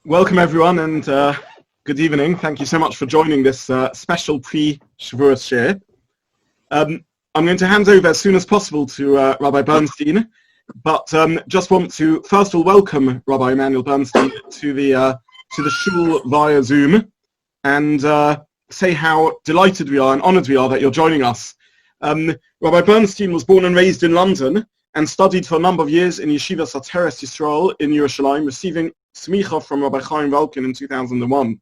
Welcome everyone and good evening. Thank you so much for joining this special pre-Shavuot shiur. I'm going to hand over as soon as possible to Rabbi Bernstein, but just want to first of all welcome Rabbi Immanuel Bernstein to the shul via Zoom and say how delighted we are and honoured we are that you're joining us. Rabbi Bernstein was born and raised in London and studied for a number of years in Yeshiva Sateres Yisrael in Yerushalayim, receiving smicha from Rabbi Chaim Valkin in 2001.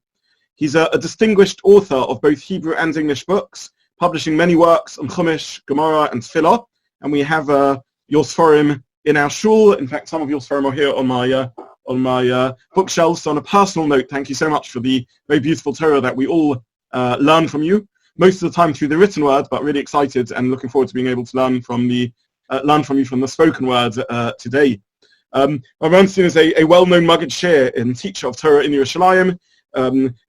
He's a distinguished author of both Hebrew and English books, publishing many works on Chumash, Gemara, and Tefillah. And we have your Sforim in our shul. In fact, some of your Sforim are here on my bookshelves. So on a personal note, thank you so much for the very beautiful Torah that we all learn from you. Most of the time through the written word, but really excited and looking forward to being able to learn from you from the spoken word today. Rabbi Bernstein is a well-known Maggid Shir and teacher of Torah in Yerushalayim,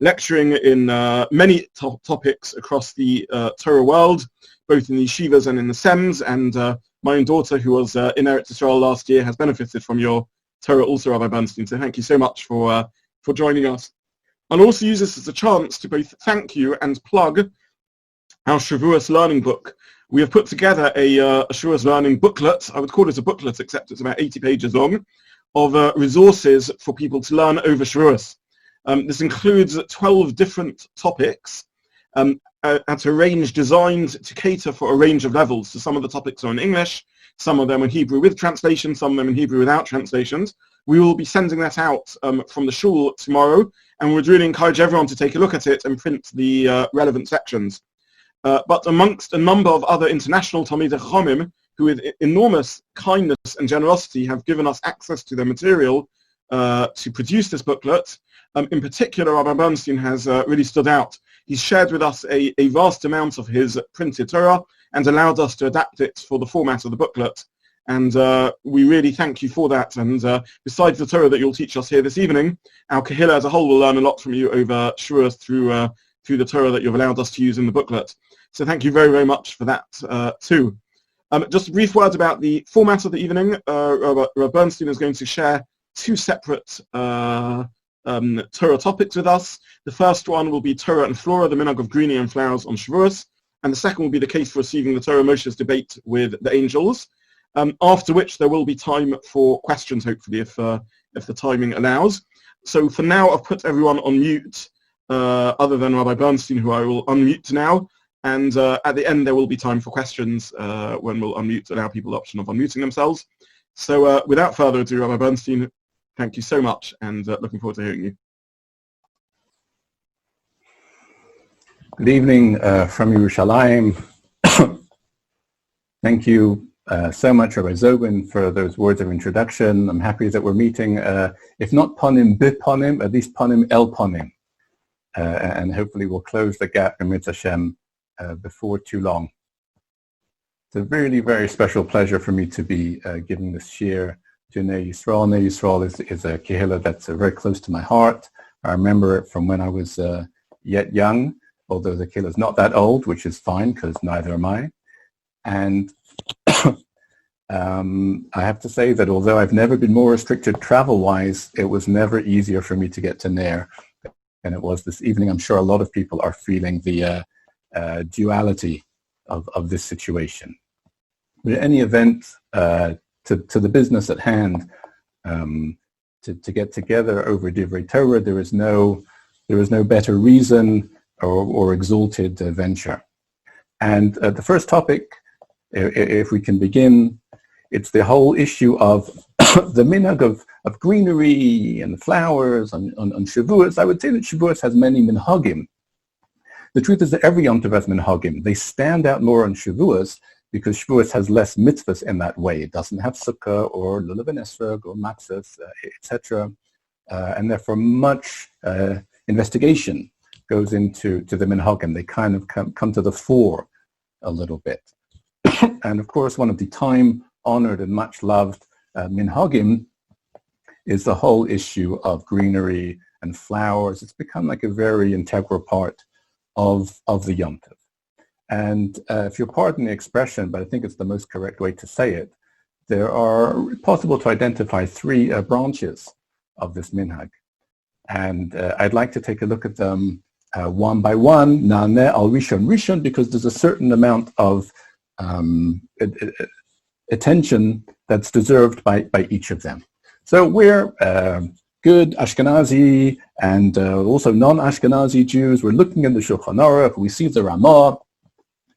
lecturing in many topics across the Torah world, both in the yeshivas and in the SEMs. And my own daughter, who was in Eretz Yisrael last year, has benefited from your Torah also, Rabbi Bernstein. So thank you so much for joining us. I'll also use this as a chance to both thank you and plug our Shavuos learning book. We have put together a Shavuos learning booklet. I would call it a booklet, except it's about 80 pages long, of resources for people to learn over Shavuos. This includes 12 different topics at a range designed to cater for a range of levels. So some of the topics are in English, some of them in Hebrew with translation, some of them in Hebrew without translations. We will be sending that out from the shul tomorrow, and we'd really encourage everyone to take a look at it and print the relevant sections. But amongst a number of other international Talmidei Chachamim, who with enormous kindness and generosity have given us access to their material to produce this booklet, in particular Rabbi Bernstein has really stood out. He's shared with us a vast amount of his printed Torah and allowed us to adapt it for the format of the booklet. And we really thank you for that. And besides the Torah that you'll teach us here this evening, our Kehillah as a whole will learn a lot from you over Shavuos through the Torah that you've allowed us to use in the booklet. So thank you very, very much for that too. Just a brief word about the format of the evening. Rabbi Bernstein is going to share two separate Torah topics with us. The first one will be Torah and Flora, the minhag of greenery and flowers on Shavuos. And the second will be the case for receiving the Torah, Moshe's debate with the angels. After which there will be time for questions, hopefully, if the timing allows. So for now, I've put everyone on mute, other than Rabbi Bernstein, who I will unmute now. And at the end, there will be time for questions when we'll allow people the option of unmuting themselves. So without further ado, Rabbi Bernstein, thank you so much, and looking forward to hearing you. Good evening from Yerushalayim. Thank you so much, Rabbi Zobin, for those words of introduction. I'm happy that we're meeting, if not ponim biponim, at least ponim el ponim. And hopefully we'll close the gap in Mitzvah Hashem before too long. It's a really very special pleasure for me to be giving this shiur to Nei Yisrael. Nei Yisrael is a kehillah that's very close to my heart. I remember it from when I was yet young, although the kehillah is not that old, which is fine because neither am I. And I have to say that although I've never been more restricted travel-wise, it was never easier for me to get to Nair than it was this evening. I'm sure a lot of people are feeling the duality of this situation. But in any event, to the business at hand, to get together over Divrei Torah, there is no better reason or exalted venture. And the first topic, if we can begin, it's the whole issue of the minhag of greenery and flowers on Shavuos. I would say that Shavuos has many minhagim. The truth is that every Yom Tov has minhagim. They stand out more on Shavuos because Shavuos has less mitzvahs in that way. It doesn't have sukkah or lulav and esrog or matzahs, etc. And therefore much investigation goes into the minhagim. They kind of come to the fore a little bit. And of course, one of the time-honored and much-loved minhagim is the whole issue of greenery and flowers. It's become like a very integral part of the Yom Tov. And if you'll pardon the expression, but I think it's the most correct way to say it, there are possible to identify three branches of this minhag. And I'd like to take a look at them one by one, Naneh al Rishon Rishon, because there's a certain amount of attention that's deserved by each of them. So we're good Ashkenazi and also non-Ashkenazi Jews. We're looking at the Shulchan Aruch. We see the Ramah,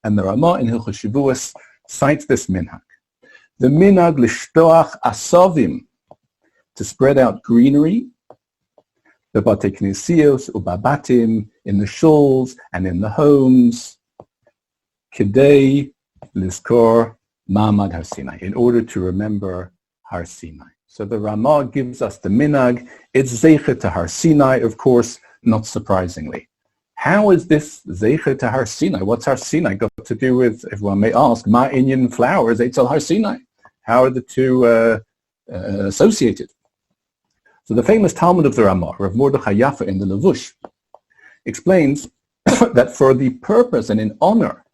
and the Ramah in Hilchos Shavuos cites this minhag. The minhag lishtoach asavim, to spread out greenery, bebate knesios ubabatim, in the shuls and in the homes, kidei lizkor ma'amad Har Sinai, in order to remember Har Sinai. So the Ramah gives us the minhag. It's zeicher to Har Sinai, of course, not surprisingly. How is this zeicher to Har Sinai? What's Har Sinai got to do with, if one may ask, ma inyan flowers, eitzel Har Sinai? How are the two associated? So the famous Talmud of the Ramah, Rav Mordechai Yaffa in the Levush, explains that for the purpose and in honor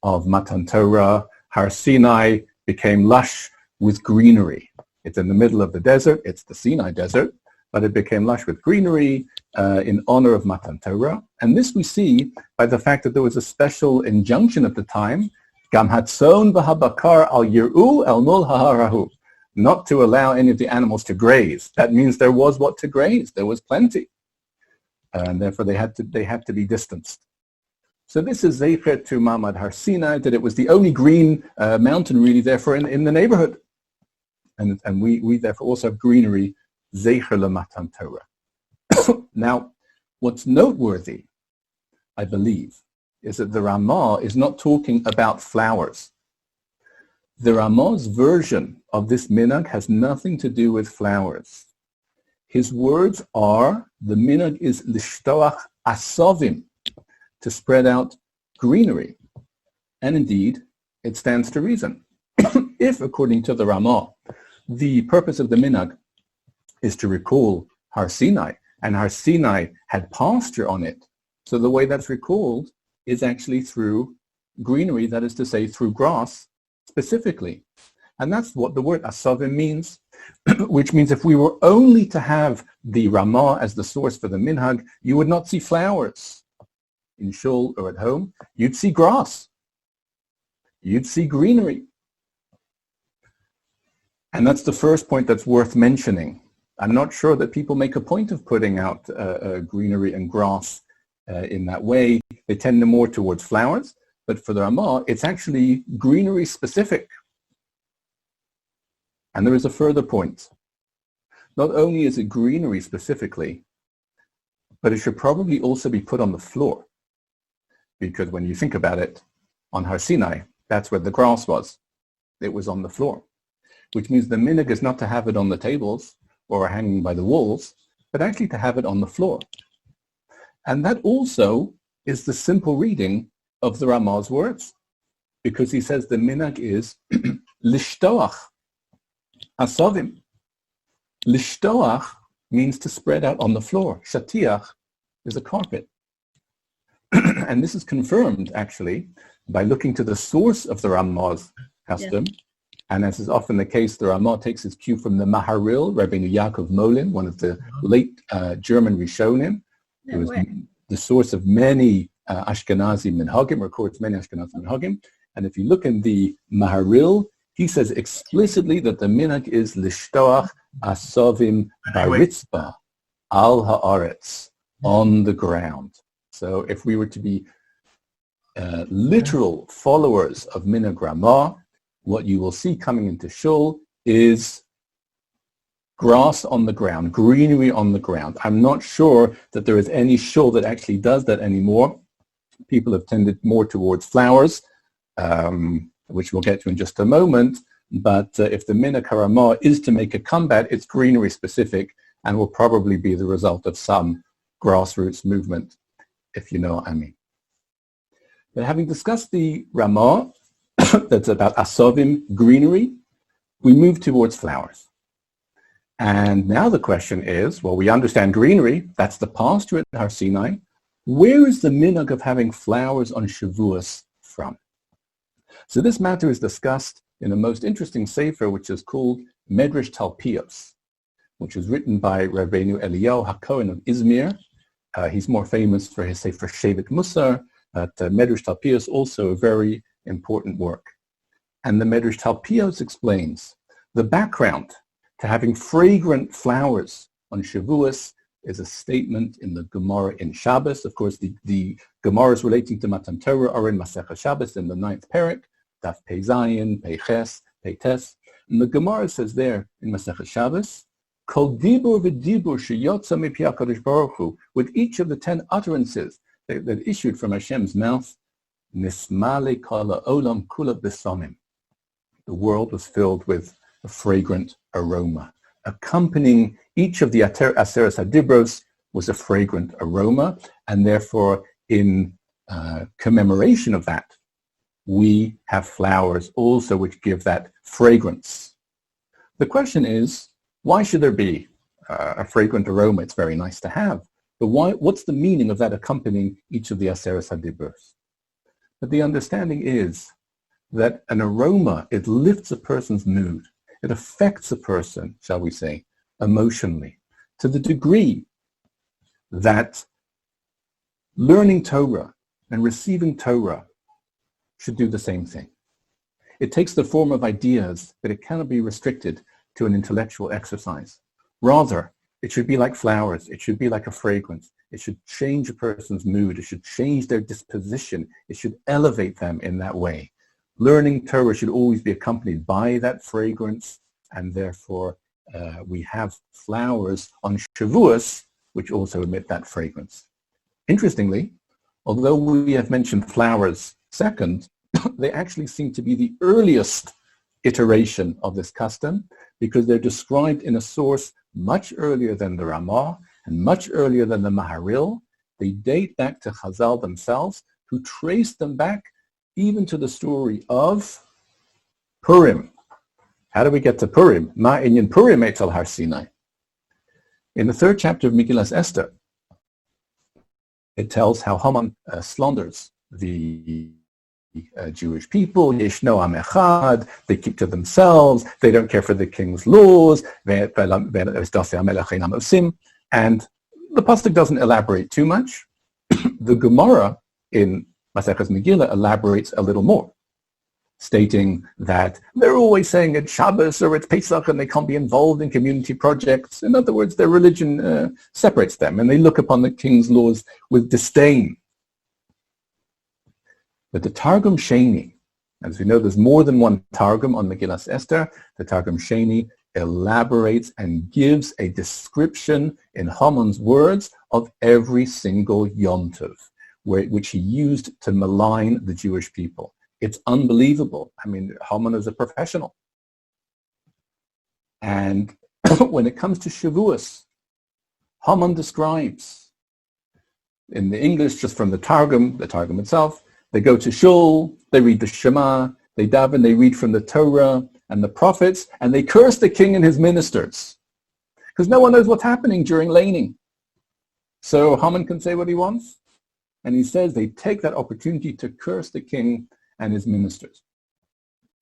of Matan Torah, Har Sinai became lush with greenery. It's in the middle of the desert. It's the Sinai desert, but it became lush with greenery in honor of Matan Torah. And this we see by the fact that there was a special injunction at the time, Gam hatzon v'habakar al yiru el mul ha'arahu, not to allow any of the animals to graze. That means there was what to graze. There was plenty. And therefore they had to be distanced. So this is zeicher to Ma'amad Har Sinai, that it was the only green mountain really therefore in the neighborhood. And we therefore also have greenery, zeicher leMatan Torah. Now, what's noteworthy, I believe, is that the Ramah is not talking about flowers. The Ramah's version of this minhag has nothing to do with flowers. His words are, the minhag is lishtoach asavim, to spread out greenery. And indeed, it stands to reason. If, according to the Ramah, the purpose of the minhag is to recall Har Sinai, and Har Sinai had pasture on it, so the way that's recalled is actually through greenery, that is to say, through grass specifically. And that's what the word asavim means, which means if we were only to have the Ramah as the source for the minhag, you would not see flowers in shul or at home. You'd see grass. You'd see greenery. And that's the first point that's worth mentioning. I'm not sure that people make a point of putting out greenery and grass in that way. They tend more towards flowers, but for the Ramah, it's actually greenery specific. And there is a further point. Not only is it greenery specifically, but it should probably also be put on the floor. Because when you think about it, on Har Sinai, that's where the grass was. It was on the floor. Which means the minhag is not to have it on the tables or hanging by the walls, but actually to have it on the floor. And that also is the simple reading of the Ramah's words, because he says the minhag is lishtoach asavim. Lishtoach means to spread out on the floor. Shatiach is a carpet. And this is confirmed, actually, by looking to the source of the Ramah's custom. Yeah. And as is often the case, the Ramah takes his cue from the Maharil, Rabbi Yaakov Molin, one of the late German Rishonim, who was the source of many Ashkenazi minhagim, records many Ashkenazi minhagim. And if you look in the Maharil, he says explicitly that the minhag is lishtoach asavim baritzba al haaretz, on the ground. So if we were to be literal followers of minhag Ramah, what you will see coming into shul is grass on the ground, greenery on the ground. I'm not sure that there is any shul that actually does that anymore. People have tended more towards flowers, which we'll get to in just a moment. But if the minhag Ramah is to make a comeback, it's greenery specific and will probably be the result of some grassroots movement, if you know what I mean. But having discussed the Ramah, that's about asavim, greenery, we move towards flowers. And now the question is, well, we understand greenery, that's the pasture at Har Sinai. Where is the minhag of having flowers on Shavuos from? So this matter is discussed in a most interesting sefer, which is called Medrash Talpios. which was written by Rabbeinu Eliyahu HaKohen of Izmir. He's more famous for his Sefer Shevet Musar, but Medrash Talpios also a very important work. And the Medrash Talpios explains the background to having fragrant flowers on Shavuos is a statement in the Gemara in Shabbos. Of course, the Gemaras relating to Matan Torah are in Masechah Shabbos in the 9th Perek, Daf Pei Zayin, Pei Ches, Pei Tes. And the Gemara says there in Masechah Shabbos, Kol dibur v'dibur sheyotza mipi HaKadosh Baruch Hu, with each of the 10 utterances that issued from Hashem's mouth, Nismale kala olam kula b'samim. The world was filled with a fragrant aroma. Accompanying each of the Aseres HaDibros was a fragrant aroma, and therefore in commemoration of that, we have flowers also which give that fragrance. The question is, why should there be a fragrant aroma? It's very nice to have, but what's the meaning of that accompanying each of the Aseres HaDibros? But the understanding is that an aroma, it lifts a person's mood. It affects a person, shall we say, emotionally, to the degree that learning Torah and receiving Torah should do the same thing. It takes the form of ideas, but it cannot be restricted to an intellectual exercise. Rather, it should be like flowers. It should be like a fragrance. It should change a person's mood. It should change their disposition. It should elevate them in that way. Learning Torah should always be accompanied by that fragrance, and therefore we have flowers on Shavuos which also emit that fragrance. Interestingly, although we have mentioned flowers second, they actually seem to be the earliest iteration of this custom, because they're described in a source much earlier than the Ramah and much earlier than the Maharil. They date back to Chazal themselves, who trace them back even to the story of Purim. How do we get to Purim? Ma inyan Purim etel Har Sinai. In the 3rd chapter of Megillas Esther, it tells how Haman slanders the Jewish people. Yeshno am echad, they keep to themselves, they don't care for the king's laws, and the pasuk doesn't elaborate too much. The Gemara in Maseches Megillah elaborates a little more, stating that they're always saying it's Shabbos or it's Pesach and they can't be involved in community projects. In other words, their religion separates them, and they look upon the king's laws with disdain. But the Targum Sheni, as we know, there's more than one Targum on Megillas Esther. The Targum Sheni elaborates and gives a description in Haman's words of every single Yom Tov, which he used to malign the Jewish people. It's unbelievable. I mean, Haman is a professional. And when it comes to Shavuos, Haman describes, in the English, just from the Targum itself, they go to Shul, they read the Shema, they daven, they read from the Torah and the prophets, and they curse the king and his ministers. Because no one knows what's happening during laning. So Haman can say what he wants. And he says they take that opportunity to curse the king and his ministers.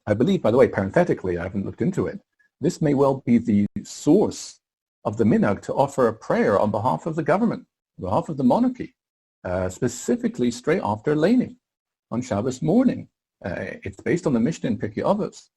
I believe, by the way, parenthetically, I haven't looked into it, this may well be the source of the minhag to offer a prayer on behalf of the government, on behalf of the monarchy, specifically straight after laning on Shabbos morning. It's based on the Mishnah in Pirkei Avos.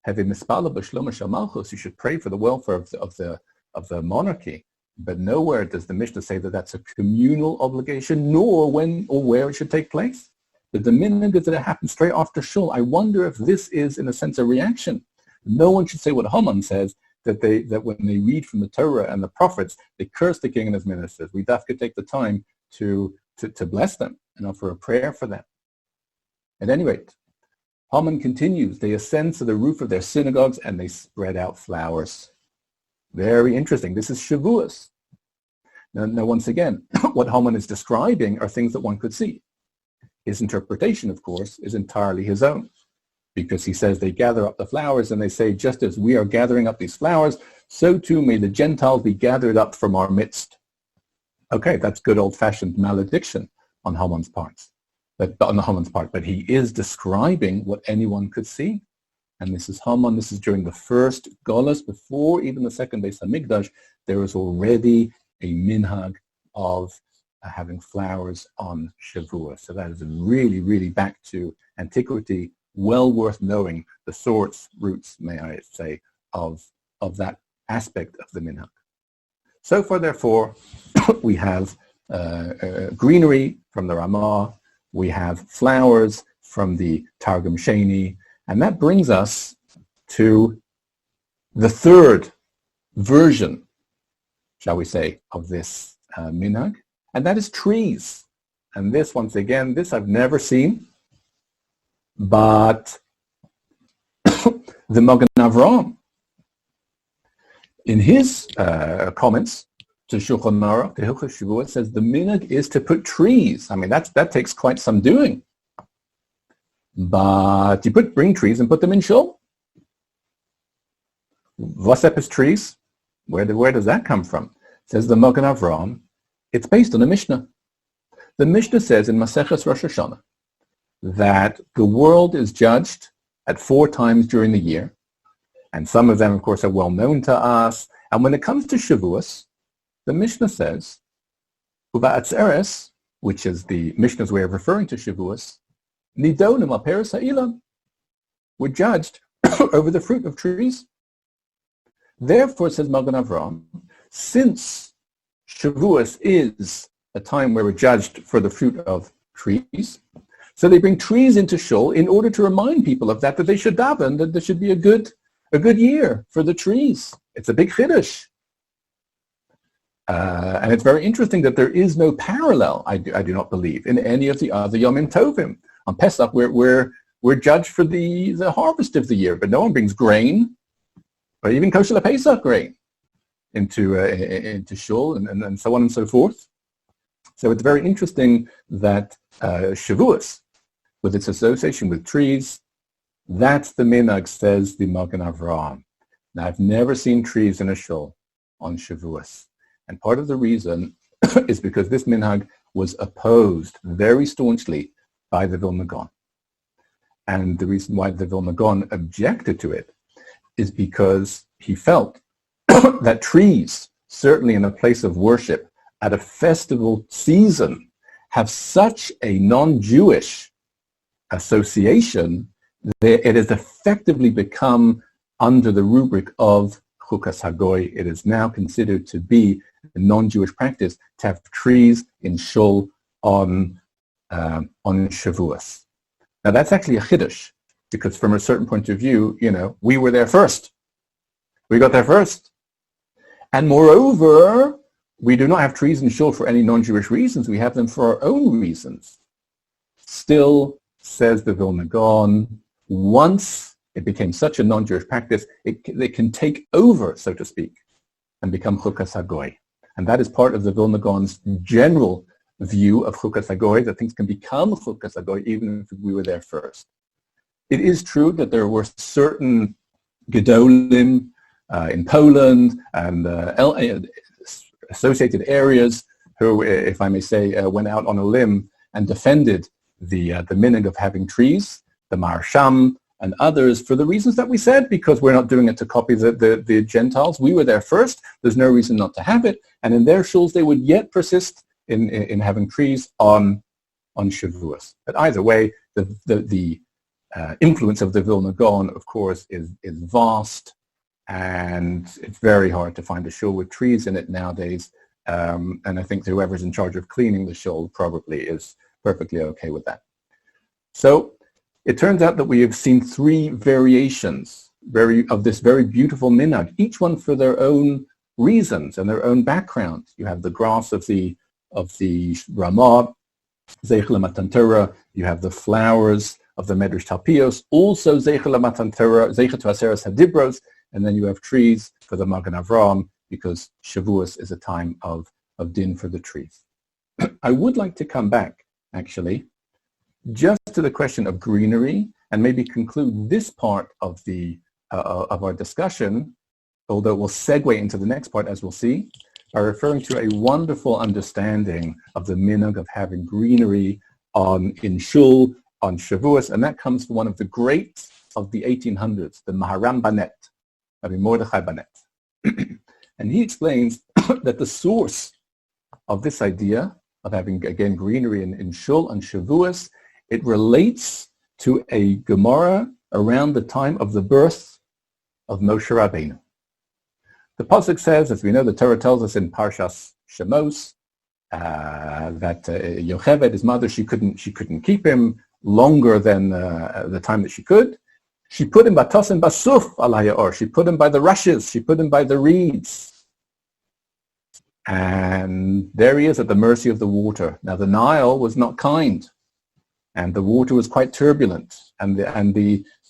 Having mispala b'shloma shel malchus, you should pray for the welfare of the monarchy. But nowhere does the Mishnah say that that's a communal obligation, nor when or where it should take place. But the minhag is that it happens straight after shul. I wonder if this is, in a sense, a reaction. No one should say what Haman says, that when they read from the Torah and the prophets, they curse the king and his ministers. We have to take the time to bless them and offer a prayer for them. At any rate, Haman continues. They ascend to the roof of their synagogues and they spread out flowers. Very interesting. This is Shavuos. Now, once again, what Haman is describing are things that one could see. His interpretation, of course, is entirely his own, because he says they gather up the flowers and they say, just as we are gathering up these flowers, so too may the Gentiles be gathered up from our midst. Okay, that's good old-fashioned malediction on Haman's part. But he is describing what anyone could see. and this is Haman. This is during the first Golus, before even the second Beis Hamikdash. There was already a minhag of having flowers on Shavuot. So that is really, really back to antiquity, well worth knowing the source, roots, may I say, of that aspect of the minhag. So far, therefore, we have greenery from the Ramah, we have flowers from the Targum Sheni, and that brings us to the third version, shall we say, of this minhag, and that is trees. And this, once again, this I've never seen, but the Magen Avraham, in his comments to Shulchan Aruch, to Hilchos Shavuot, says the minhag is to put trees. I mean, that takes quite some doing. But you bring trees and put them in shul. Vasepis trees, where does that come from? Says the Magen Avraham, it's based on a Mishnah. The Mishnah says in Maseches Rosh Hashanah that the world is judged at 4 times during the year, and some of them, of course, are well known to us. And when it comes to Shavuos, the Mishnah says, Uva'atzeres, which is the Mishnah's way of referring to Shavuos, Nidonim al peres ha'ilam, we're judged over the fruit of trees. Therefore, says Magen Avraham, since Shavuos is a time where we're judged for the fruit of trees, so they bring trees into shul in order to remind people of that they should daven, that there should be a good year for the trees. It's a big chiddush. And it's very interesting that there is no parallel, I do not believe, in any of the other Yomim Tovim. On Pesach, we're judged for the harvest of the year, but no one brings grain, or even kosher Pesach grain, into shul, and so on and so forth. So it's very interesting that Shavuos, with its association with trees, that's the minhag, says the Magen Avraham. Now, I've never seen trees in a shul on Shavuos. And part of the reason is because this minhag was opposed very staunchly by the Vilna Gaon. And the reason why the Vilna Gaon objected to it is because he felt that trees, certainly in a place of worship, at a festival season, have such a non-Jewish association that it has effectively become under the rubric of Chukas Hagoy. It is now considered to be a non-Jewish practice to have trees in shul on Shavuos. Now that's actually a chiddush, because from a certain point of view, we were there first. We got there first. And moreover, we do not have trees in shul for any non-Jewish reasons. We have them for our own reasons. Still, says the Vilna Gaon, once it became such a non-Jewish practice, it can take over, so to speak, and become Chukas Hagoy. And that is part of the Vilna Gaon's general view of Chukas Hagoy, that things can become Chukas Hagoy even if we were there first. It is true that there were certain Gedolim in Poland and associated areas who, if I may say, went out on a limb and defended the minhag of having trees, the Marsham and others, for the reasons that we said, because we're not doing it to copy the Gentiles. We were there first. There's no reason not to have it. And in their shuls, they would yet persist in having trees on Shavuos. But either way, the influence of the Vilna Gaon, of course, is vast, and it's very hard to find a shul with trees in it nowadays. And I think whoever's in charge of cleaning the shul probably is perfectly okay with that. So it turns out that we have seen 3 variations of this very beautiful minhag, each one for their own reasons and their own background. You have the grass of the Ramah, Zeichel Matan Torah. You have the flowers of the Medrash Talpios, also Zeichel Matan Torah, Zeichel Aseres Hadibros, and then you have trees for the Magen Avraham, because Shavuos is a time of din for the trees. I would like to come back, actually, just to the question of greenery, and maybe conclude this part of our discussion, although we'll segue into the next part, as we'll see, by referring to a wonderful understanding of the minhag of having greenery in shul on Shavuos, and that comes from one of the great of the 1800s, the Maharam Banet, Rabbi Mordechai Banet. And he explains that the source of this idea of having, again, greenery in Shul and Shavuos, it relates to a Gemara around the time of the birth of Moshe Rabbeinu. The pasuk says, as we know, the Torah tells us in Parshas Shemos, that Yocheved, his mother, she couldn't keep him longer than the time that she could. She put him batosin basuf alayah, she put him by the rushes, she put him by the reeds. And there he is at the mercy of the water. Now the Nile was not kind, and the water was quite turbulent, and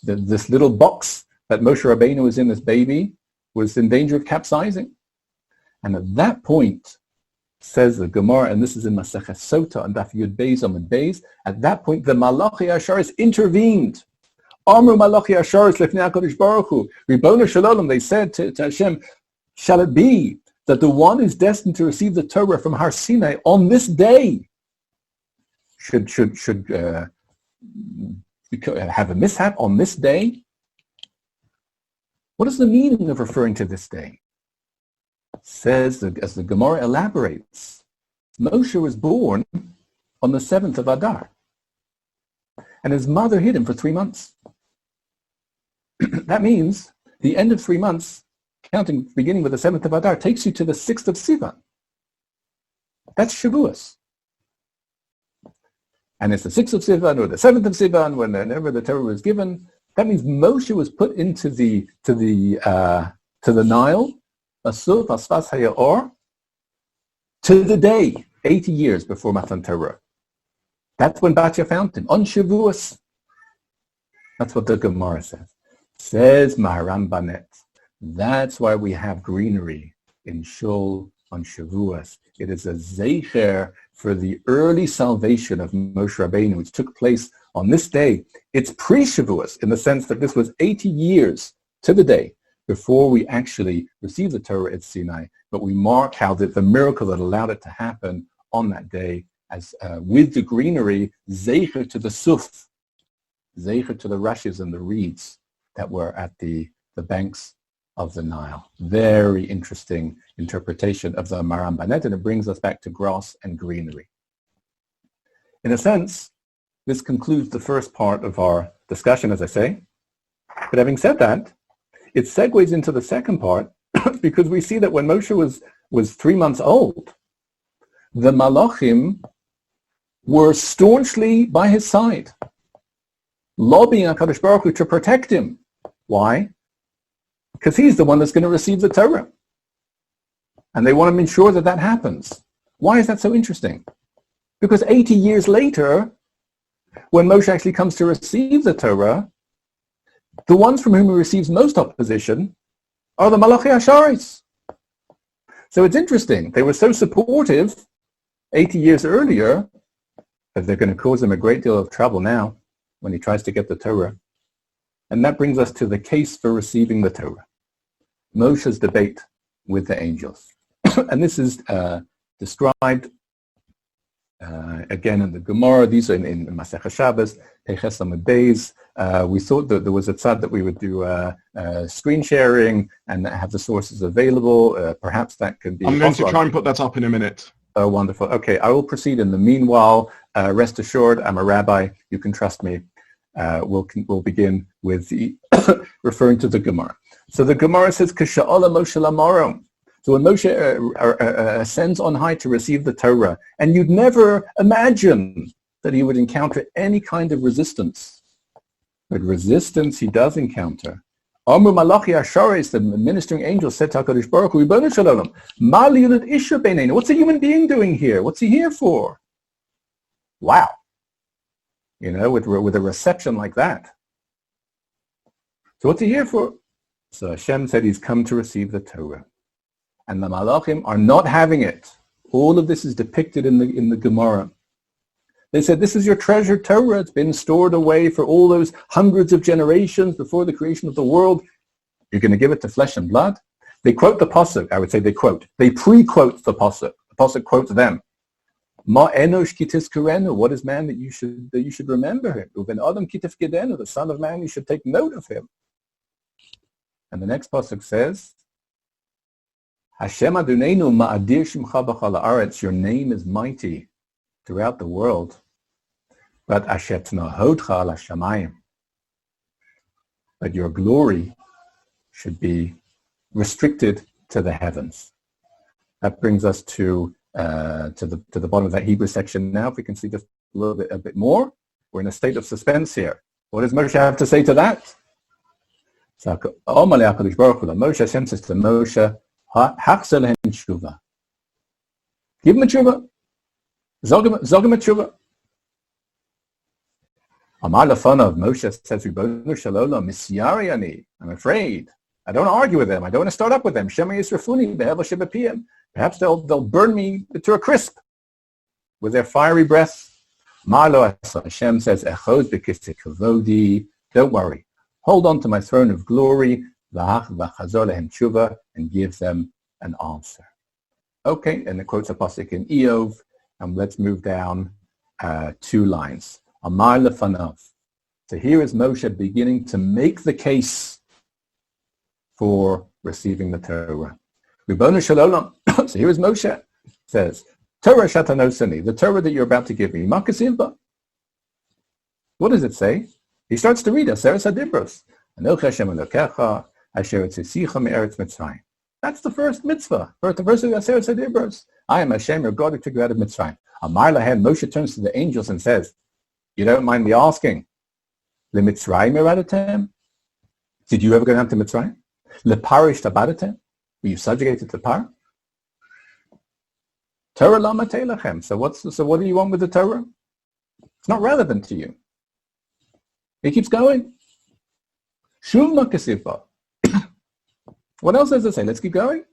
this little box that Moshe Rabbeinu was in, this baby, was in danger of capsizing. And at that point, says the Gemara, and this is in Masechet Sota and Daf Yud Beis Amud Beis, at that point the Malachi Asharis intervened. Amru Malachi Asharis lefnei HaKadosh Baruch Hu, Ribono Shel Olam, they said to Hashem, shall it be that the one who's destined to receive the Torah from Har Sinai on this day should have a mishap on this day? What is the meaning of referring to this day? Says, as the Gemara elaborates, Moshe was born on the 7th of Adar, and his mother hid him for 3 months. That means the end of 3 months, counting beginning with the 7th of Adar, takes you to the 6th of Sivan. That's Shavuos. And it's the 6th of Sivan or the 7th of Sivan whenever the Torah was given. That means Moshe was put into the Nile, Asuf, Asfas Hayaor, to the day, 80 years before Matan Torah. That's when Batya found him, on Shavuos. That's what the Gemara says. Says Maharam Banet. That's why we have greenery in Shul on Shavuos. It is a zeicher for the early salvation of Moshe Rabbeinu, which took place on this day. It's pre-Shavuos in the sense that this was 80 years to the day before we actually received the Torah at Sinai, but we mark how the miracle that allowed it to happen on that day as with the greenery, zeicher to the suf, zeicher to the rushes and the reeds that were at the banks of the Nile. Very interesting interpretation of the Maharam Banet, and it brings us back to grass and greenery. In a sense, this concludes the first part of our discussion, as I say. But having said that, it segues into the second part because we see that when Moshe was 3 months old, the Malachim were staunchly by his side, lobbying HaKadosh Baruch Hu to protect him. Why? Because he's the one that's going to receive the Torah. And they want to ensure that that happens. Why is that so interesting? Because 80 years later, when Moshe actually comes to receive the Torah, the ones from whom he receives most opposition are the Malachi Asharis. So it's interesting. They were so supportive 80 years earlier that they're going to cause him a great deal of trouble now when he tries to get the Torah. And that brings us to the case for receiving the Torah. Moshe's debate with the angels. And this is described again in the Gemara. These are in Masechet Shabbos, Peches Amud Beis. We thought that there was a tzad that we would do screen sharing and have the sources available. Perhaps that could be... I'm going to try and put that up in a minute. Oh, wonderful. Okay, I will proceed in the meanwhile. Rest assured, I'm a rabbi. You can trust me. We'll begin with the referring to the Gemara. So the Gemara says, K'sha'ala Moshe Lamaro. So when Moshe ascends on high to receive the Torah, and you'd never imagine that he would encounter any kind of resistance. But resistance he does encounter. Amru Malachi Asharis, the ministering angel, said to HaKadosh Baruch Hu, Ribono Shel Olam, Ma liyulad isha beineinu? What's a human being doing here? What's he here for? Wow. You know, with a reception like that. So what's he here for? So Hashem said he's come to receive the Torah. And the Malachim are not having it. All of this is depicted in the Gemara. They said, this is your treasured Torah. It's been stored away for all those hundreds of generations before the creation of the world. You're going to give it to flesh and blood? They quote the pasuk. I would say they pre-quote the pasuk. The pasuk quotes them. Ma enosh ki tizkurenu. What is man that you should remember him? Uven adam ki tifkidenu. The son of man, you should take note of him. And the next pasuk says, Hashem Adonenu ma'adir shimcha b'chol haaretz. Your name is mighty throughout the world. But asher tnahodcha al hashamayim. But your glory should be restricted to the heavens. That brings us to the bottom of that Hebrew section now. If we can see just a bit more. We're in a state of suspense here. What does Moshe have to say to that? So, Moshe Hashem says to Moshe, Hachzeh lehem tshuva. Give him a tshuva. Zog him a tshuva. Amar lefanav, Moshe says, Ribono shel olam, misyari ani. I'm afraid. I don't argue with them. I don't want to start up with them. Shema yisrafuni behevel shebepiyim. Perhaps they'll burn me to a crisp with their fiery breath. Marlo Hashem says, Echod b'kisei kavodi. Don't worry. Hold on to my throne of glory, v'chazor lehem tshuva, and give them an answer. Okay, and the quotes a pasuk in Eov, and let's move down 2 lines. Amar lefanav. So here is Moshe beginning to make the case for receiving the Torah. Ribono shel olam. So here is Moshe, says, Torah shatanosani, the Torah that you're about to give me. Makasivba. What does it say? He starts to read Aseret HaDibros. Anochi Hashem Elokecha, Asher Etzisicha me'eretz Mitzrayim. That's the first mitzvah. The first of Aseret HaDibros. I am Hashem, your God, who took you out of Mitzrayim. Amar lahem, Moshe turns to the angels and says, you don't mind me asking, LeMitzrayim eradatem? Did you ever go down to Mitzrayim? LeParish tabadatem? Were you subjugated to Par? Torah lama teilachem. So what do you want with the Torah? It's not relevant to you. He keeps going. Shuv makasivba. What else does it say? Let's keep going.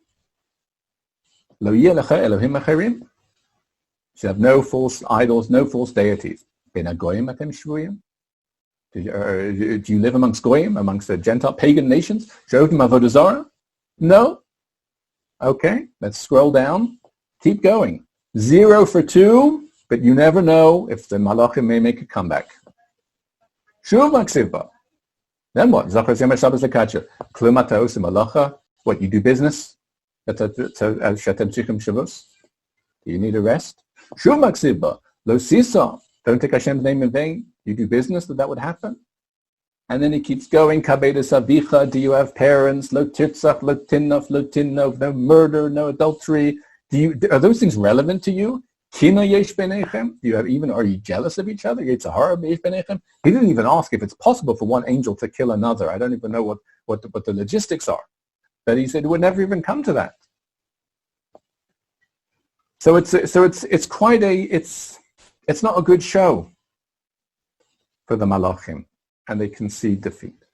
Lo yeh lecha Elohim acherim. You should have no false idols, no false deities. Ben hagoyim atem shvuyim. Do you live amongst goyim, amongst the Gentile pagan nations? Shovim avodah zarah? No. Okay, let's scroll down. Keep going. 0 for 2, but you never know if the malachim may make a comeback. Shuv maksivba. Then what? Zachar Yom Shabbos lekacher. Klum ata osim malacha. What, you do business? Shetem tzichem shavos. Do you need a rest? Shuv maksivba. Lo sisa. Don't take Hashem's name in vain. You do business that would happen. And then he keeps going. Kabedus avicha. Do you have parents? Lo tirtzach, lo tinnaf, lo tinnov. No murder, no adultery. Are those things relevant to you? Kina yesh benechem? Are you jealous of each other? Yitzhahara yesh benechem? He didn't even ask if it's possible for one angel to kill another. I don't even know what the logistics are. But he said it would never even come to that. So it's not a good show for the malachim, and they concede defeat.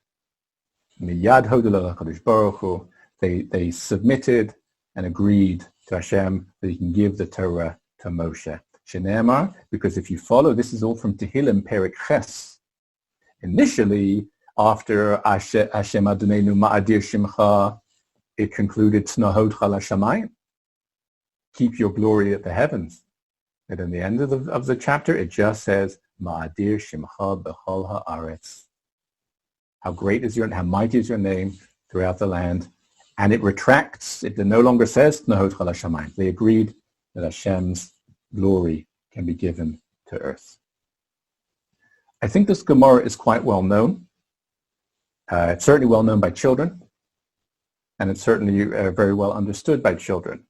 Miyad hodul HaKadosh Baruch Hu. They submitted and agreed to Hashem that he can give the Torah to Moshe. Shenemar, because if you follow, this is all from Tehillim Perik Ches. Initially, after Hashem Adonenu Ma'adir Shimcha, it concluded Tnahodcha L'Shamayim. Keep your glory at the heavens. And in the end of the chapter, it just says Ma'adir Shimcha B'chol Haaretz. How great is how mighty is your name throughout the land. And it retracts. It no longer says Tnahodcha L'Shamayim. They agreed that Hashem's glory can be given to earth. I think this Gemara is quite well known. It's certainly well known by children, and it's certainly very well understood by children.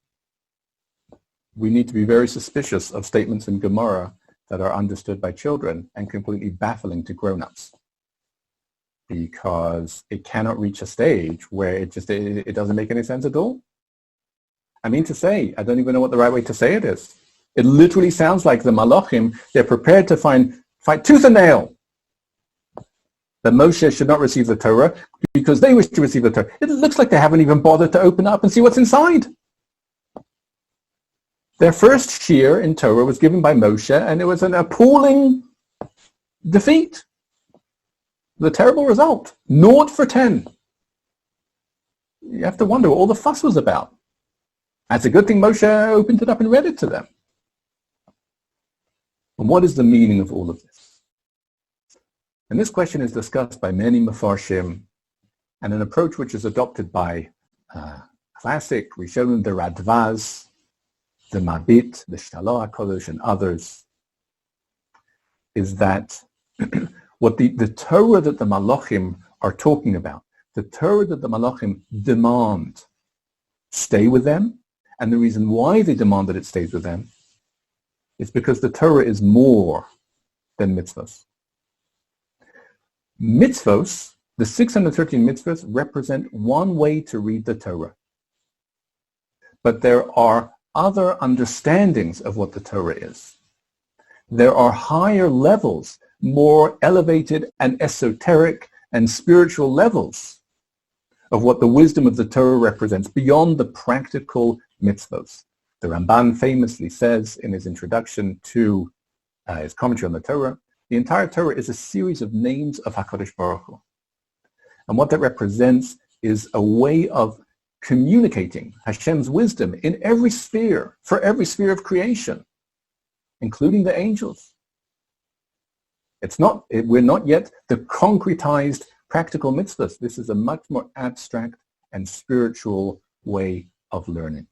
We need to be very suspicious of statements in Gemara that are understood by children and completely baffling to grown-ups, because it cannot reach a stage where it doesn't make any sense at all. I mean to say, I don't even know what the right way to say it is. It literally sounds like the Malachim, they're prepared to fight tooth and nail that Moshe should not receive the Torah because they wish to receive the Torah. It looks like they haven't even bothered to open up and see what's inside. Their first shiur in Torah was given by Moshe, and it was an appalling defeat. The terrible result, 0 for 10. You have to wonder what all the fuss was about. It's a good thing Moshe opened it up and read it to them. And what is the meaning of all of this? And this question is discussed by many Mefarshim, and an approach which is adopted by classic Rishonim, the Radvaz, the Mabit, the Shtalo HaKodesh, and others, is that what the Torah that the Malachim are talking about, the Torah that the Malachim demand stay with them, and the reason why they demand that it stays with them is because the Torah is more than mitzvahs. Mitzvahs, the 613 mitzvahs, represent one way to read the Torah. But there are other understandings of what the Torah is. There are higher levels, more elevated and esoteric and spiritual levels of what the wisdom of the Torah represents beyond the practical mitzvahs. The Ramban famously says in his introduction to his commentary on the Torah, the entire Torah is a series of names of HaKadosh Baruch Hu. And what that represents is a way of communicating Hashem's wisdom in every sphere, for every sphere of creation, including the angels. We're not yet the concretized practical mitzvahs. This is a much more abstract and spiritual way of learning.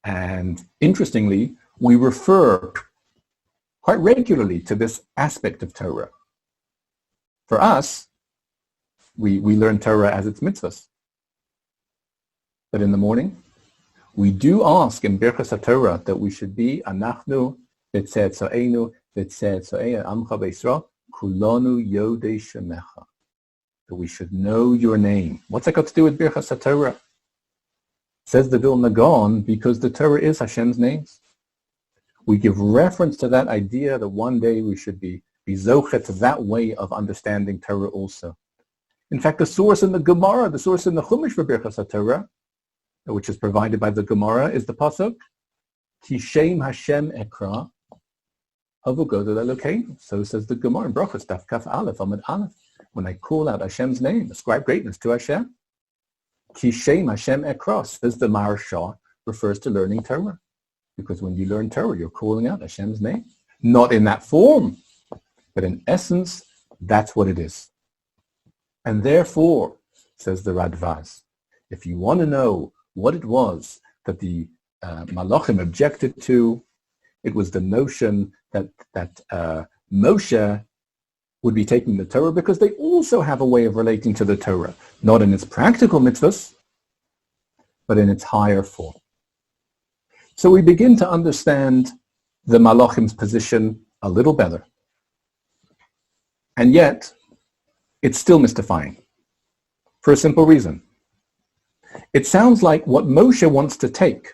And interestingly, we refer quite regularly to this aspect of Torah. For us, we learn Torah as its mitzvahs. But in the morning, we do ask in Birchas HaTorah that we should be Anachnu v'tze'etzo'enu v'tze'etzo'ei amcha b'Yisrael kulanu yodei shemecha. That we should know your name. What's that got to do with Birchas HaTorah? Says the Vilna Gaon, because the Torah is Hashem's names. We give reference to that idea that one day we should be zochet to that way of understanding Torah also. In fact, the source in the Gemara, the source in the Chumash for Birchas HaTorah, which is provided by the Gemara, is the pasuk, Ki Shem Hashem Ekra Havu Godel Elokeinu. So says the Gemara in Brachos, Daf Kaf Aleph, Amud Aleph. When I call out Hashem's name, ascribe greatness to Hashem. Ki Shem Hashem Ekra, says the Maharsha, refers to learning Torah. Because when you learn Torah, you're calling out Hashem's name. Not in that form, but in essence, that's what it is. And therefore, says the Radvaz, if you want to know what it was that the Malachim objected to, it was the notion that Moshe would be taking the Torah because they also have a way of relating to the Torah, not in its practical mitzvahs, but in its higher form. So we begin to understand the Malachim's position a little better. And yet, it's still mystifying, for a simple reason. It sounds like what Moshe wants to take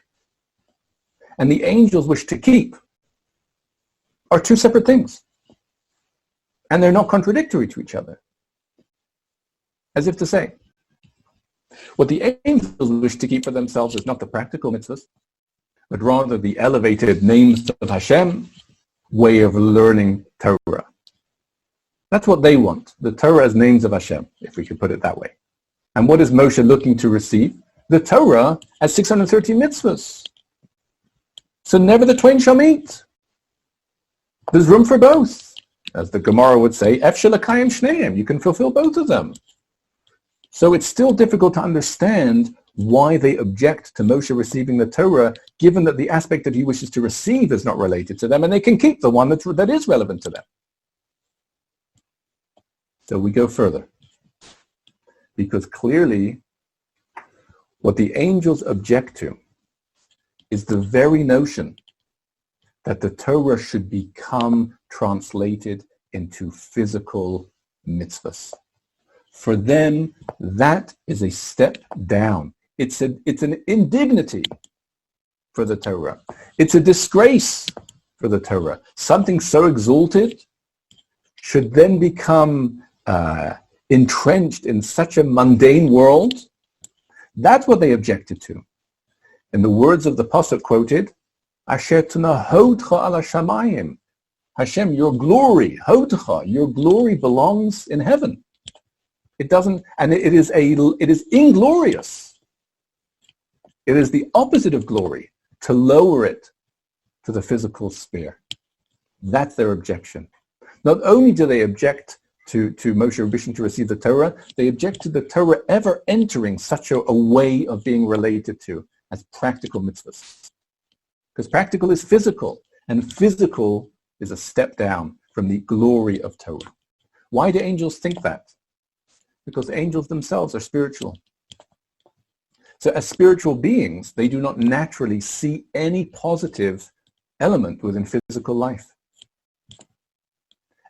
and the angels wish to keep are two separate things. And they're not contradictory to each other. As if to say, what the angels wish to keep for themselves is not the practical mitzvahs, but rather the elevated names of Hashem way of learning Torah. That's what they want, the Torah as names of Hashem, if we could put it that way. And what is Moshe looking to receive? The Torah as 613 mitzvahs. So never the twain shall meet. There's room for both. As the Gemara would say, Efshel L'kayim Shneim, you can fulfill both of them. So it's still difficult to understand why they object to Moshe receiving the Torah, given that the aspect that he wishes to receive is not related to them, and they can keep the one that is relevant to them. So we go further. Because clearly, what the angels object to is the very notion that the Torah should become translated into physical mitzvahs. For them, that is a step down. It's an indignity for the Torah. It's a disgrace for the Torah. Something so exalted should then become entrenched in such a mundane world. That's what they objected to. In the words of the pasuk quoted, Asher tunahodcha ala shamayim. Hashem, your glory, hodcha, your glory belongs in heaven. It doesn't, and it is inglorious. It is the opposite of glory to lower it to the physical sphere. That's their objection. Not only do they object to Moshe Rabbeinu to receive the Torah, they object to the Torah ever entering such a way of being related to as practical mitzvahs. Because practical is physical, and physical is a step down from the glory of Torah. Why do angels think that? Because angels themselves are spiritual. So as spiritual beings, they do not naturally see any positive element within physical life.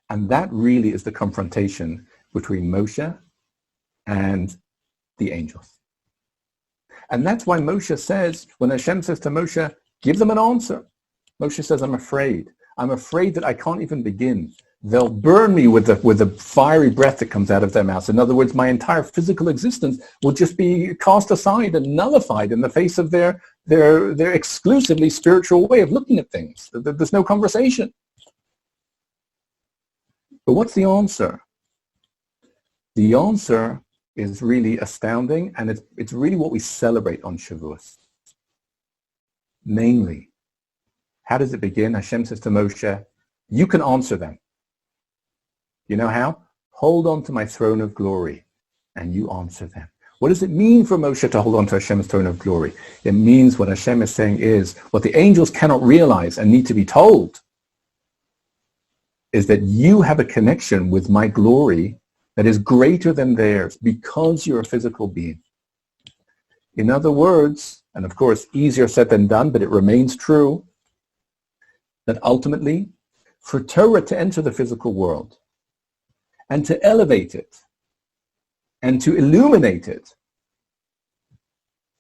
And that really is the confrontation between Moshe and the angels. And that's why Moshe says, when Hashem says to Moshe, give them an answer. Moshe says, I'm afraid. I'm afraid that I can't even begin. They'll burn me with the fiery breath that comes out of their mouths. In other words, my entire physical existence will just be cast aside and nullified in the face of their exclusively spiritual way of looking at things. There's no conversation. But what's the answer? The answer is really astounding, and it's really what we celebrate on Shavuot. Namely, how does it begin? Hashem says to Moshe, you can answer them. You know how? Hold on to my throne of glory, and you answer them. What does it mean for Moshe to hold on to Hashem's throne of glory? It means what Hashem is saying is, what the angels cannot realize and need to be told is that you have a connection with my glory that is greater than theirs because you're a physical being. In other words, and of course easier said than done, but it remains true, that ultimately for Torah to enter the physical world and to elevate it and to illuminate it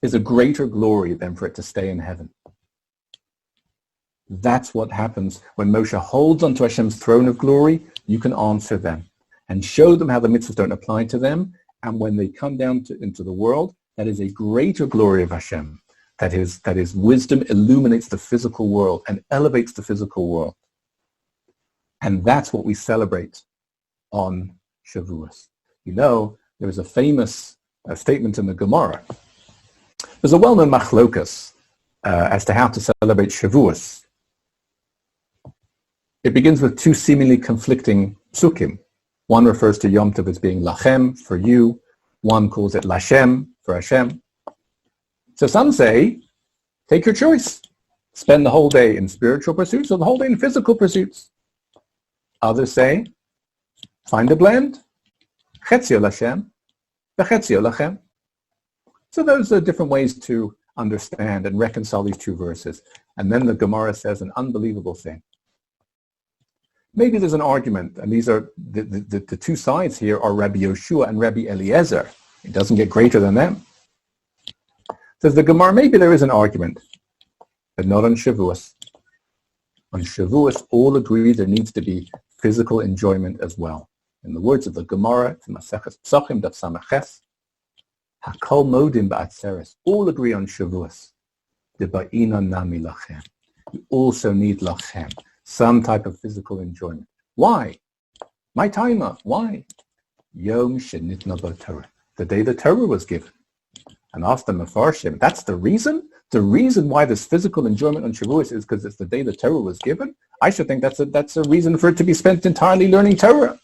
is a greater glory than for it to stay in heaven. That's what happens when Moshe holds onto Hashem's throne of glory. You can answer them and show them how the mitzvahs don't apply to them. And when they come down into the world, that is a greater glory of Hashem. That is wisdom illuminates the physical world and elevates the physical world. And that's what we celebrate on Shavuot. You know, there is a famous statement in the Gemara. There's a well-known machlokas as to how to celebrate Shavuot. It begins with two seemingly conflicting psukim. One refers to Yom Tov as being lachem, for you. One calls it lashem, for Hashem. So some say, take your choice. Spend the whole day in spiritual pursuits or the whole day in physical pursuits. Others say, find a blend. Chetzio lashem, v'chetzio lachem. So those are different ways to understand and reconcile these two verses. And then the Gemara says an unbelievable thing. Maybe there's an argument, and these are the two sides here are Rabbi Yoshua and Rabbi Eliezer. It doesn't get greater than them. Says the Gemara, maybe there is an argument, but not on Shavuot. On Shavuot, all agree there needs to be physical enjoyment as well. In the words of the Gemara, it's in Maseches Pesachim, Daf Samaches, Hakol modim ba'atzeres. All agree on Shavuot. Deba'ina nami lachem. You also need lachem, some type of physical enjoyment. Why? My timer. Why? Yom shenitna bo Torah. The day the Torah was given. And ask the Mefarshim, that's the reason? The reason why there's physical enjoyment on Shavuot is because it's the day the Torah was given? I should think that's a reason for it to be spent entirely learning Torah.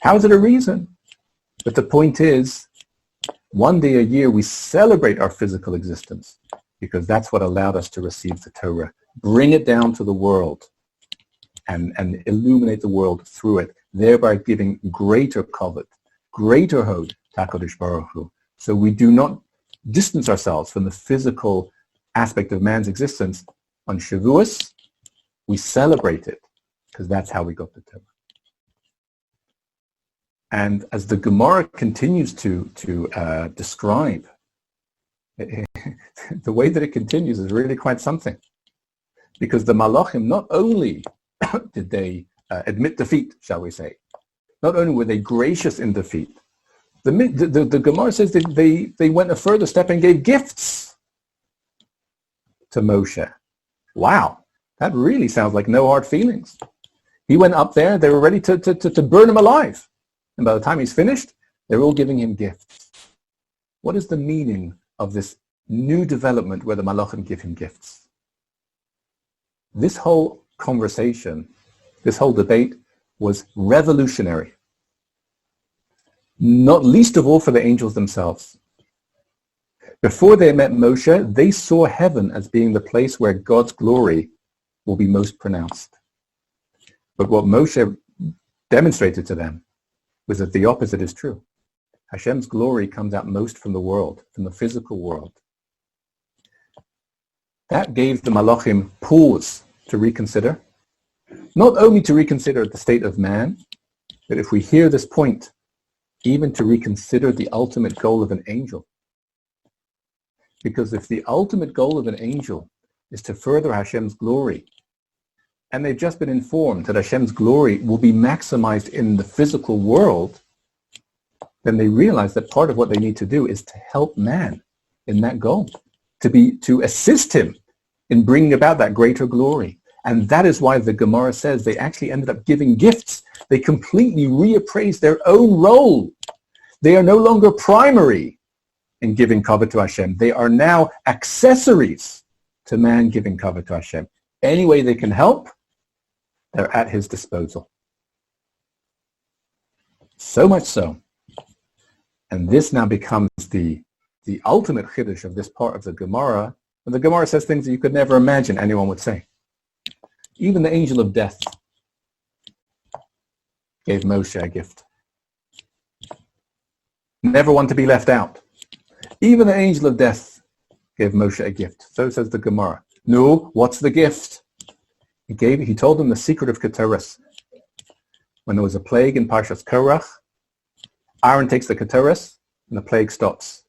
How is it a reason? But the point is, one day a year we celebrate our physical existence because that's what allowed us to receive the Torah. Bring it down to the world and illuminate the world through it, thereby giving greater kavod, greater hod to HaKadosh Baruch Hu. So we do not distance ourselves from the physical aspect of man's existence. On Shavuot, we celebrate it because that's how we got the Torah. And as the Gemara continues to describe, the way that it continues is really quite something. Because the Malachim, not only did they admit defeat, shall we say, not only were they gracious in defeat, the Gemara says that they went a further step and gave gifts to Moshe. Wow, that really sounds like no hard feelings. He went up there, they were ready to burn him alive. And by the time he's finished, they're all giving him gifts. What is the meaning of this new development where the Malachim give him gifts? This whole conversation, this whole debate was revolutionary, not least of all for the angels themselves. Before they met Moshe, they saw heaven as being the place where God's glory will be most pronounced. But what Moshe demonstrated to them was that the opposite is true. Hashem's glory comes out most from the world, from the physical world. That gave the Malachim pause to reconsider, not only to reconsider the state of man, but if we hear this point, even to reconsider the ultimate goal of an angel. Because if the ultimate goal of an angel is to further Hashem's glory, and they've just been informed that Hashem's glory will be maximized in the physical world, then they realize that part of what they need to do is to help man in that goal, to assist him in bringing about that greater glory. And that is why the Gemara says they actually ended up giving gifts. They completely reappraised their own role. They are no longer primary in giving kavod to Hashem. They are now accessories to man giving kavod to Hashem. Any way they can help, they're at his disposal. So much so. And this now becomes the ultimate chiddush of this part of the Gemara. And the Gemara says things that you could never imagine anyone would say. Even the angel of death gave Moshe a gift. Never one to be left out. Even the angel of death gave Moshe a gift. So says the Gemara. No, what's the gift? He told them the secret of Keteris. When there was a plague in Parshas Korach, Aaron takes the Keteris and the plague stops.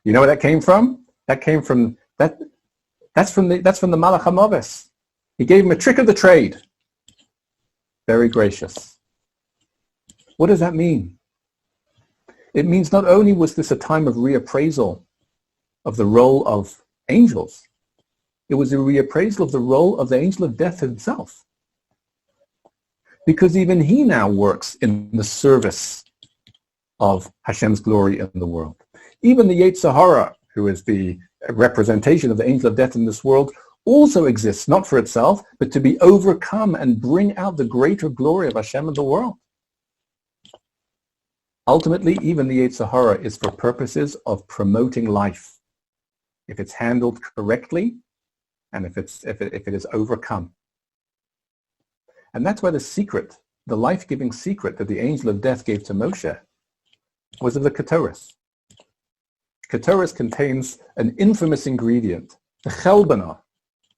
You know where that came from? That's from the Malach HaMoves. He gave him a trick of the trade. Very gracious. What does that mean? It means not only was this a time of reappraisal of the role of angels, it was a reappraisal of the role of the angel of death himself. Because even he now works in the service of Hashem's glory in the world. Even the Yetzer Hara, who is the representation of the angel of death in this world, also exists not for itself, but to be overcome and bring out the greater glory of Hashem in the world. Ultimately, even the Yetzer Hara is for purposes of promoting life, if it's handled correctly and if it is overcome. And that's why the secret, the life-giving secret that the angel of death gave to Moshe was of the Keteris. Keteris contains an infamous ingredient, the chelbana,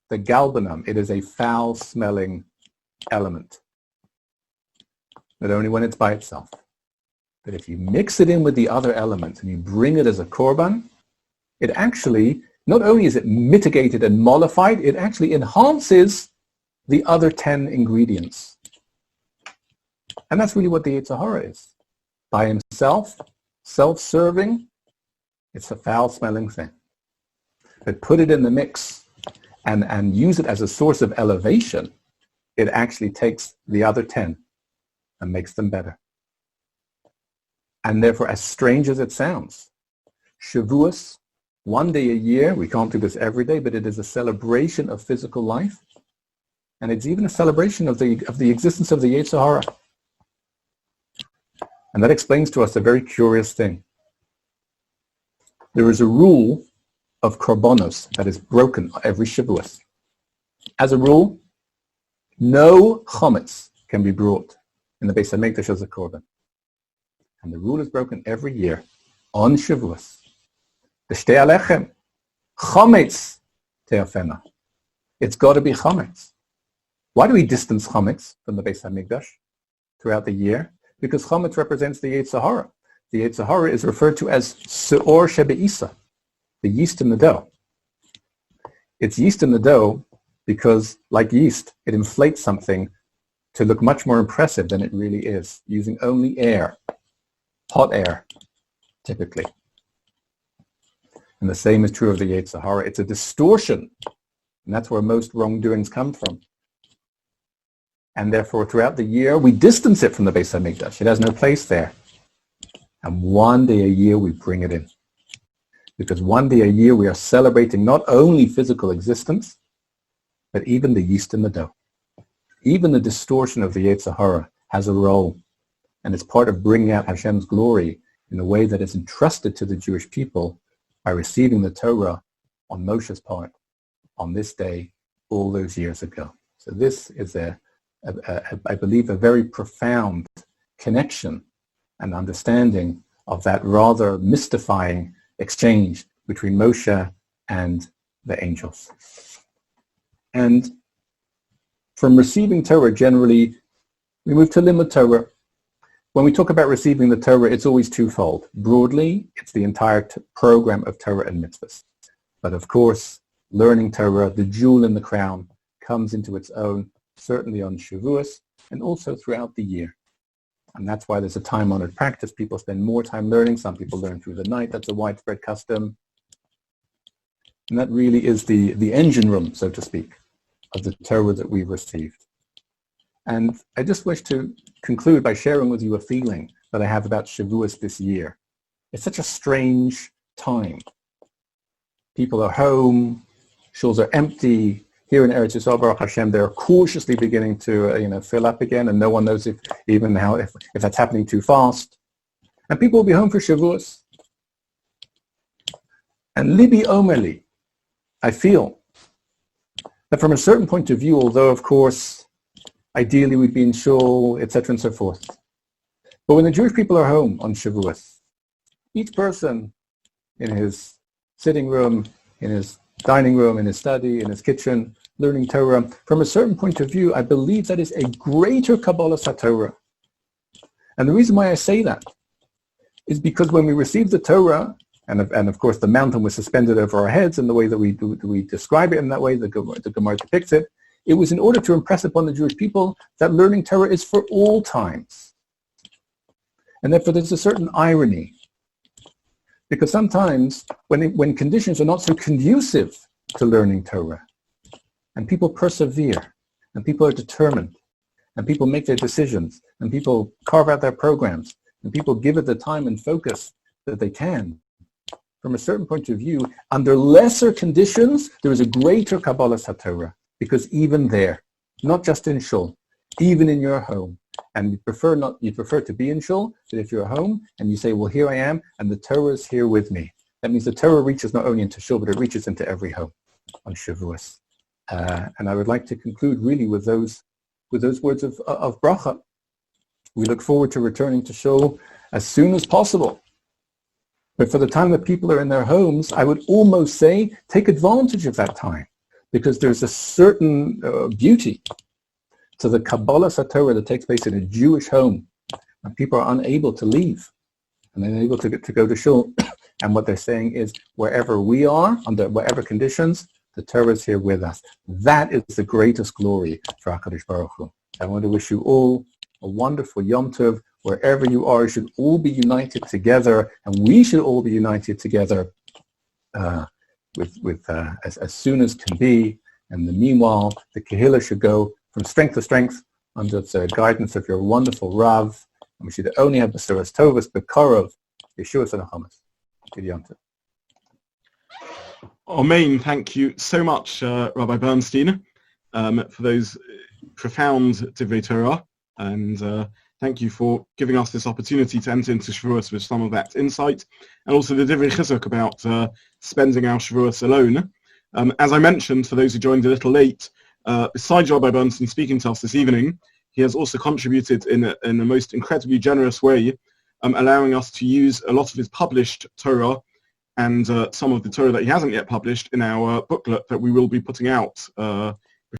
the galbanum. It is a foul-smelling element, but only when it's by itself. But if you mix it in with the other elements and you bring it as a korban, it actually, not only is it mitigated and mollified, it actually enhances the other 10 ingredients. And that's really what the Yetzer Hara is. By himself, self-serving, it's a foul-smelling thing. But put it in the mix and use it as a source of elevation, it actually takes the other 10 and makes them better. And therefore, as strange as it sounds, Shavuos, one day a year, we can't do this every day, but it is a celebration of physical life. And it's even a celebration of the existence of the Yetzer Hara. And that explains to us a very curious thing. There is a rule of korbanos that is broken every Shavuos. As a rule, no chametz can be brought in the Beis HaMikdash as a korban. And the rule is broken every year on Shavuos. The shtei alechem, chametz te'afena. It's got to be chametz. Why do we distance chametz from the Beis HaMikdash throughout the year? Because chametz represents the Yetzer Hara. The Yetzer Hara is referred to as se'or shebe'isa, the yeast in the dough. It's yeast in the dough because, like yeast, it inflates something to look much more impressive than it really is, using only air, hot air, typically. And the same is true of the Yetzer Hara. It's a distortion, and that's where most wrongdoings come from. And therefore, throughout the year, we distance it from the Beis HaMikdash. It has no place there. And one day a year, we bring it in. Because one day a year, we are celebrating not only physical existence, but even the yeast in the dough. even the distortion of the Yetzer Hara has a role, and it's part of bringing out Hashem's glory in a way that is entrusted to the Jewish people by receiving the Torah on Moshe's part on this day all those years ago. So this is I believe, a very profound connection and understanding of that rather mystifying exchange between Moshe and the angels. And from receiving Torah, generally, we move to Limud Torah. When we talk about receiving the Torah, it's always twofold. Broadly, it's the entire program of Torah and mitzvahs. But of course, learning Torah, the jewel in the crown, comes into its own, certainly on Shavuot, and also throughout the year. And that's why there's a time-honored practice. People spend more time learning. Some people learn through the night. That's a widespread custom. And that really is the engine room, so to speak, of the Torah that we've received. And I just wish to conclude by sharing with you a feeling that I have about Shavuos this year. It's such a strange time. People are home, shuls are empty. Here in Eretz Yisrael, Baruch Hashem, they're cautiously beginning to fill up again, and no one knows if that's happening too fast. And people will be home for Shavuos. And Libi Omeli, I feel that from a certain point of view, although of course ideally we'd be in shul, etc. and so forth, but when the Jewish people are home on Shavuos, each person in his sitting room, in his dining room, in his study, in his kitchen, learning Torah, from a certain point of view, I believe that is a greater Kabbalah HaTorah. And the reason why I say that is because when we receive the Torah, and of course the mountain was suspended over our heads in the way that we describe it in that way, the Gemara depicts it, it was in order to impress upon the Jewish people that learning Torah is for all times. And therefore there's a certain irony. Because sometimes when conditions are not so conducive to learning Torah, and people persevere, and people are determined, and people make their decisions, and people carve out their programs, and people give it the time and focus that they can, from a certain point of view, under lesser conditions, there is a greater Kabbalah HaTorah, because even there, not just in shul, even in your home, and you prefer to be in shul, but if you're home and you say, well, here I am, and the Torah is here with me. That means the Torah reaches not only into shul, but it reaches into every home on Shavuos. And I would like to conclude really with those words of bracha. We look forward to returning to shul as soon as possible. But for the time that people are in their homes, I would almost say take advantage of that time, because there's a certain beauty to the Kabbalah HaTorah that takes place in a Jewish home, and people are unable to leave, and they're unable to go to shul. And what they're saying is, wherever we are, under whatever conditions, the Torah is here with us. That is the greatest glory for HaKadosh Baruch Hu. I want to wish you all a wonderful Yom Tov. Wherever you are, you should all be united together, and we should all be united together as soon as can be. And the meanwhile, the Kehillah should go from strength to strength under the guidance of your wonderful Rav. And we should only have B'suras Tovas, B'karov, Yeshua and Hamas. Good Yom Tov. Amen. Thank you so much, Rabbi Bernstein, for those profound Divrei Torah, and thank you for giving us this opportunity to enter into Shavuos with some of that insight, and also the Divrei Chizuk about spending our Shavuos alone. As I mentioned, for those who joined a little late, besides Rabbi Bernstein speaking to us this evening, he has also contributed in a most incredibly generous way, allowing us to use a lot of his published Torah and some of the Torah that he hasn't yet published in our booklet that we will be putting out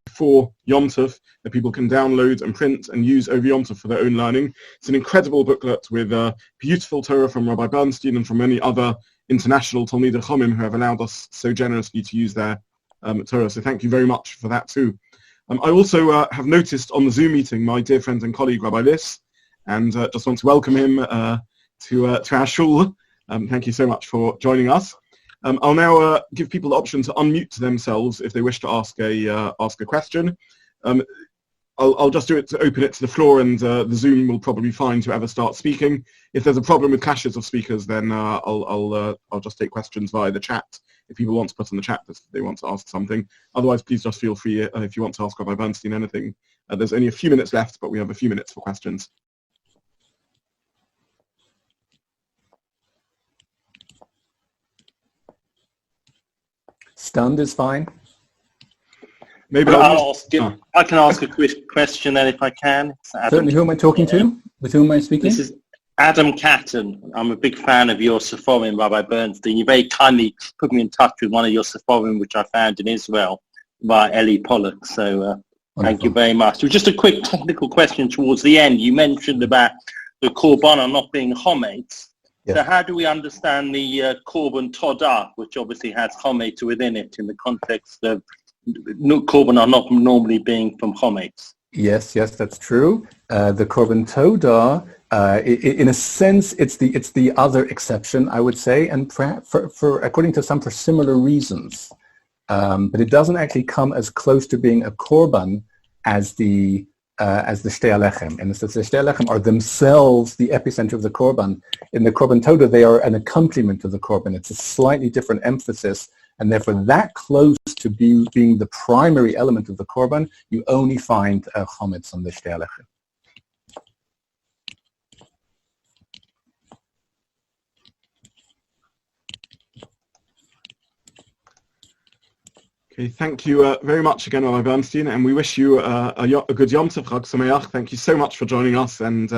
before Yom Tov, that people can download and print and use over Yom Tov for their own learning. It's an incredible booklet with beautiful Torah from Rabbi Bernstein and from many other international Talmidei Chacham who have allowed us so generously to use their Torah. So thank you very much for that too. I also have noticed on the Zoom meeting my dear friend and colleague Rabbi Liss, and just want to welcome him to our shul. Thank you so much for joining us. I'll now give people the option to unmute themselves if they wish to ask a question. I'll just do it to open it to the floor, and the Zoom will probably find whoever starts speaking. If there's a problem with caches of speakers, then I'll just take questions via the chat if people want to put in the chat if they want to ask something. Otherwise, please just feel free if you want to ask Rabbi Bernstein anything. There's only a few minutes left, but we have a few minutes for questions. Stunned is fine. Maybe I can ask a quick question then if I can. Certainly. Who am I talking to? With whom am I speaking? This is Adam Catton. I'm a big fan of your Sephorim, Rabbi Bernstein. You very kindly put me in touch with one of your Sephorim, which I found in Israel, by Eli Pollock. So thank you very much. So just a quick technical question towards the end. You mentioned about the Korban not being Chometz. Yes. So how do we understand the Korban Todah, which obviously has Chometz within it in the context of Korban not normally being from Chometz? Yes, that's true. The Korban Todah, in a sense, it's the other exception, I would say, and for according to some, for similar reasons. But it doesn't actually come as close to being a Korban as the Shtei Alechem. And the Shtei Alechem are themselves the epicenter of the Korban. In the Korban Todah, they are an accompaniment to the Korban. It's a slightly different emphasis, and therefore that close to being the primary element of the Korban, you only find Chometz on the Shtei Alechem. Okay, thank you very much again, Rabbi Bernstein, and we wish you a good Yom Tov, Chag Sameach. Thank you so much for joining us, and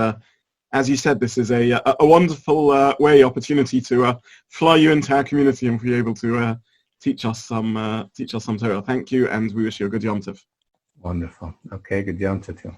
as you said, this is a wonderful opportunity to fly you into our community and be able to teach us some Torah. Thank you, and we wish you a good Yom Tov. Wonderful. Okay, good Yom Tov.